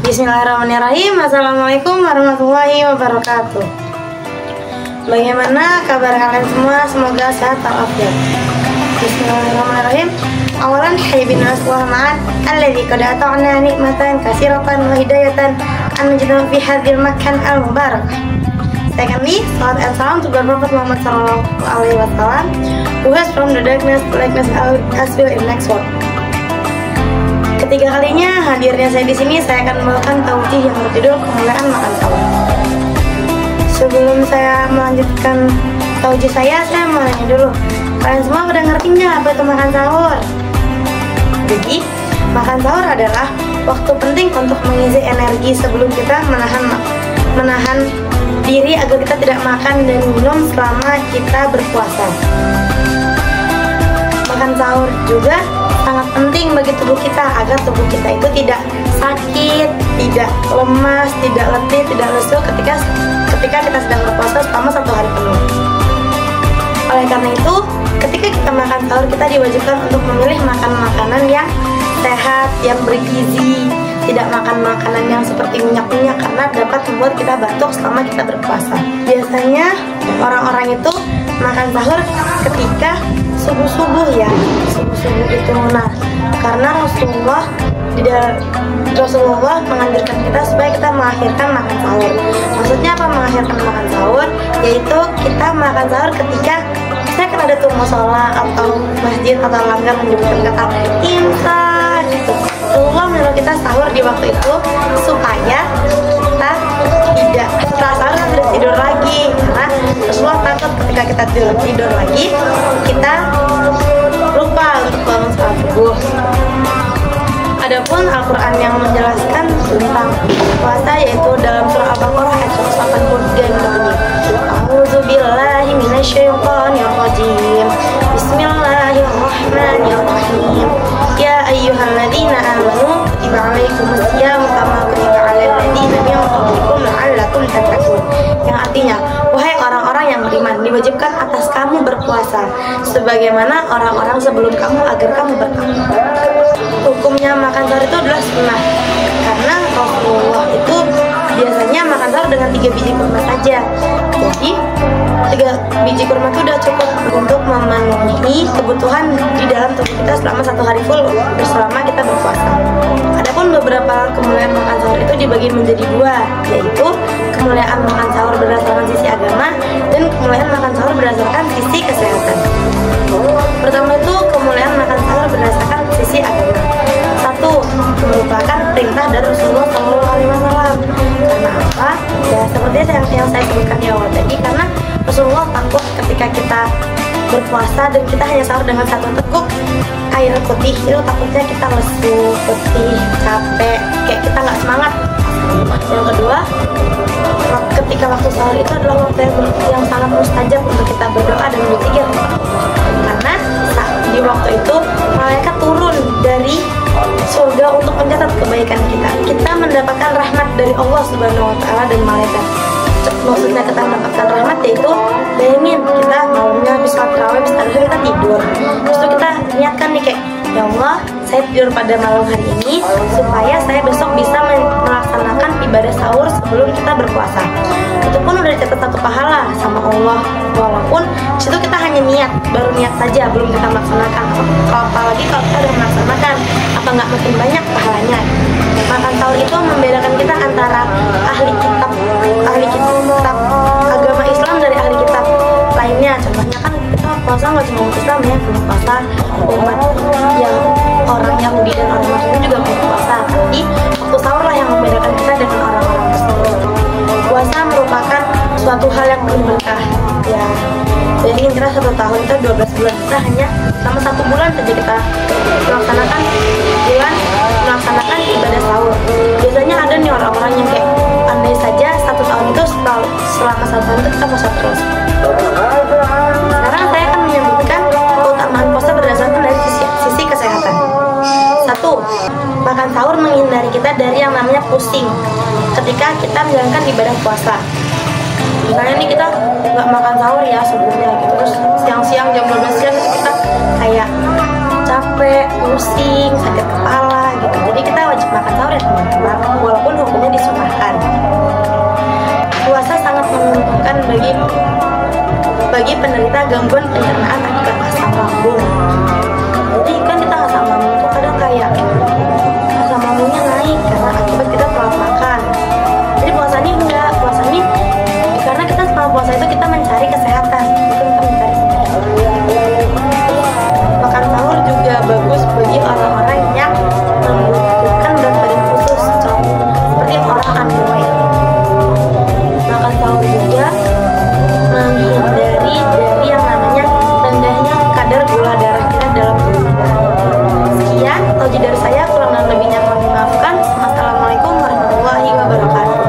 Bismillahirrahmanirrahim. Assalamualaikum warahmatullahi wabarakatuh. Bagaimana kabar kalian semua? Semoga sehat walafiat. Bismillahirrahmanirrahim. Awalan hayyibin aswahan alladzi qad ata'na nikmatan katsiratan wa hidayatan an najdu fi hadzal makan al-mubarak. Secondly, salat and salam to Prophet Muhammad sallallahu alaihi wasallam, who has from the darkness to likeness as will in next world. Ketiga kalinya hadirnya saya di sini, saya akan membawakan taujih yang berjudul kemuliaan makan sahur. Sebelum saya melanjutkan taujih saya mau nanya dulu, kalian semua udah ngerti nggak apa itu makan sahur? Jadi, makan sahur adalah waktu penting untuk mengisi energi sebelum kita menahan diri agar kita tidak makan dan minum selama kita berpuasa. Makan sahur juga sangat penting bagi tubuh kita agar tubuh kita itu tidak sakit, tidak lemas, tidak letih, tidak lesu ketika kita sedang berpuasa selama 1 hari penuh. Oleh karena itu, ketika kita makan sahur, kita diwajibkan untuk memilih makan makanan yang sehat, yang bergizi, tidak makan makanan yang seperti minyak-minyak karena dapat membuat kita batuk selama kita berpuasa. Biasanya orang-orang itu makan sahur ketika subuh-subuh ya, subuh-subuh itu. Nah, karena Rasulullah menganjurkan kita supaya kita mengakhirkan makan sahur. Maksudnya apa mengakhirkan makan sahur? Yaitu kita makan sahur ketika saya kan ada tuh musola atau masjid atau langgar menyebutkan kata imsak gitu. Rasulullah menyuruh kita sahur di waktu itu supaya kita tidak setelah sahur kita tidak tidur lagi, karena Rasulullah takut ketika kita tidur lagi kita lupa untuk bangun salat subuh. Adapun Al-Quran yang menjelaskan tentang puasa yaitu dalam surah Al-Baqarah ayat 183 yang berbunyi, A'udzubillahi minasyaitonir rajim. Bismillahirrahmanirrahim. Ya ayyuhalladzina amanu kutiba 'alaikumusyamu kama kutiba 'alal ladzina min qablikum la'allakum tattaqun. Yang artinya, wahai orang-orang yang beriman, diwajibkan atas kamu berpuasa sebagaimana orang-orang sebelum kamu agar kamu bertakwa. Hukumnya makan sahur itu adalah sunnah, karena Rasulullah itu biasanya makan sahur dengan 3 biji kurma saja. Jadi 3 biji kurma itu udah cukup untuk memenuhi kebutuhan di dalam tubuh kita selama 1 hari full selama kita berpuasa. Adapun beberapa kemuliaan makan sahur itu dibagi menjadi 2, yaitu kemuliaan makan sahur berdasarkan sisi agama dan kemuliaan makan sahur berdasarkan sisi kesehatan. Pertama itu kemuliaan makan sahur berdasarkan sisi agama. 1, merupakan perintah dari Rasulullah SAW. Karena apa? Ya seperti yang saya sebutkan di awal tadi, karena Rasulullah takut ketika kita berpuasa dan kita hanya sahur dengan 1 teguk air putih, itu takutnya kita lesu, letih, capek, kayak kita nggak semangat. Yang kedua, ketika waktu sahur itu adalah waktu yang sangat mustajab untuk kita berdoa dan berzikir, karena di waktu itu malaikat turun dari surga untuk mencatat kebaikan kita. Kita mendapatkan rahmat dari Allah Subhanahu wa Ta'ala dan malaikat. Maksudnya kita mendapatkan rahmat yaitu bayangin kita malamnya habis sholat tarawih, habis tarawih kita tidur. Terus itu kita niatkan nih kayak, ya Allah, saya tidur pada malam hari ini supaya saya besok bisa melaksanakan ibadah sahur sebelum kita berpuasa. Itu pun udah dicatat 1 pahala sama Allah, walaupun situ kita hanya niat, baru niat saja, belum kita melaksanakan. Apalagi kalau kita udah melaksanakan, apa nggak makin banyak pahalanya. Makan sahur itu membedakan kita antara ahli kitab agama Islam dari ahli kitab lainnya. Contohnya kan kita puasa nggak cuma umat Islam ya, punya puasa umat yang orang Yahudi dan orang Nasrani juga punya puasa. Tapi waktu sahur lah yang membedakan kita dengan orang-orang tersebut. Puasa merupakan suatu hal yang penuh berkah ya. Bayangin kita 1 tahun itu 12 bulan, kita hanya selama 1 bulan saja kita melaksanakan ibadah sahur. Biasanya ada nih orang-orang yang kayak andai saja 1 tahun itu selama 1 tahun itu kita puasa terus. Sekarang saya akan menyebutkan keutamaan puasa berdasarkan dari sisi kesehatan. 1, makan sahur menghindari kita dari yang namanya pusing ketika kita menjalankan ibadah puasa. Misalnya nih kita nggak makan sahur ya sebelumnya gitu, terus siang-siang jam 12 siang kita kayak capek, pusing, sakit kepala gitu. Jadi kita wajib makan sahur ya teman-teman, walaupun bagi penderita gangguan pencernaan akibat asam lambung. Jadi kan kita asam lambung tuh kadang kayak asam lambungnya naik karena akibat kita telat makan. Jadi puasa ini enggak, puasa ini karena kita setelah puasa itu kita mencari kesehatan, itu kita mencari kesehatan. Makan sahur juga bagus bagi orang-orang yang membutuhkan berat badan khusus, seperti orang underweight. Makan sahur juga menghindari dari yang namanya rendahnya kadar gula darah kita dalam tubuh kita. Sekian tauji dari saya, kurang dan lebihnya mohon dimaafkan. Assalamualaikum warahmatullahi wabarakatuh.